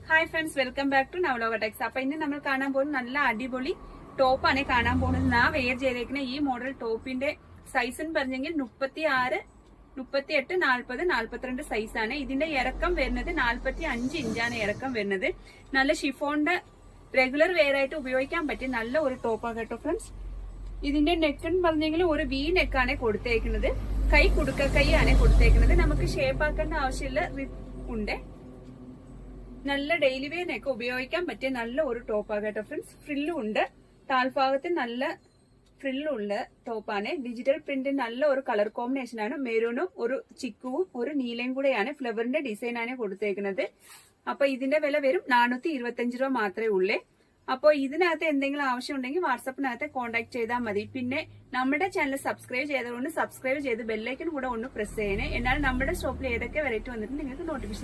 Hi friends, welcome back to Navaloka techs. അപ്പൊ ഇന്ന് നമ്മൾ കാണാൻ പോകുന്നത് നല്ല അടിപൊളി ടോപ്പാണ് കാണാൻ പോകുന്നത്. ഞാൻ വെയർ ചെയ്തേക്കുന്ന ഈ മോഡൽ ടോപ്പിന്റെ സൈസ് എന്ന് പറഞ്ഞെങ്കിൽ 36, 38, 40, 42 സൈസാണ്. ഇതിന്റെ ഇറക്കം വരുന്നത് 45 ഇഞ്ചാണ് ഇറക്കം വരുന്നത്. നല്ല ഷിഫോണിന്റെ റെഗുലർ വെയർ ആയിട്ട് ഉപയോഗിക്കാൻ പറ്റിയ നല്ല ഒരു ടോപ്പാണ് കേട്ടോ ഫ്രണ്ട്സ്. ഇതിന്റെ നെക്ക് എന്ന് പറഞ്ഞെങ്കിൽ ഒരു വി നെക്കാണ് കൊടുത്തേക്കുന്നത്. കൈ കുടുക്ക കൈ ആണ് കൊടുത്തേക്കുന്നത്. നമുക്ക് ഷേപ്പ് ആക്കേണ്ട ആവശ്യമില്ല, ഉണ്ട്. നല്ല ഡെയിലി വെയറിനൊക്കെ ഉപയോഗിക്കാൻ പറ്റിയ നല്ല ഒരു ടോപ്പാണ് കേട്ടോ ഫ്രണ്ട്സ്. ഫ്രില്ലും ഉണ്ട്, താൽഭാഗത്ത് നല്ല ഫ്രില്ലും ഉള്ള ടോപ്പാണ്. ഡിജിറ്റൽ പ്രിന്റ് നല്ല ഒരു കളർ കോമ്പിനേഷൻ ആണ്. മെറൂണും ഒരു ചിക്കുവും ഒരു നീലയും കൂടെയാണ് ഫ്ലവറിന്റെ ഡിസൈൻ ആണ് കൊടുത്തേക്കുന്നത്. അപ്പൊ ഇതിന്റെ വില വരും 425 രൂപ മാത്രമേ ഉള്ളേ. അപ്പോൾ ഇതിനകത്ത് എന്തെങ്കിലും ആവശ്യം ഉണ്ടെങ്കിൽ വാട്സപ്പിനകത്ത് കോൺടാക്ട് ചെയ്താൽ മതി. പിന്നെ നമ്മുടെ ചാനൽ സബ്സ്ക്രൈബ് ചെയ്തുകൊണ്ട് സബ്സ്ക്രൈബ് ചെയ്ത് ബെല്ലൈക്കൻ കൂടെ ഒന്ന് പ്രസ് ചെയ്യണേ. എന്നാൽ നമ്മുടെ ഷോപ്പിൽ ഏതൊക്കെ വെറൈറ്റി വന്നിട്ട് നിങ്ങൾക്ക് നോട്ടിഫിക്കേഷൻ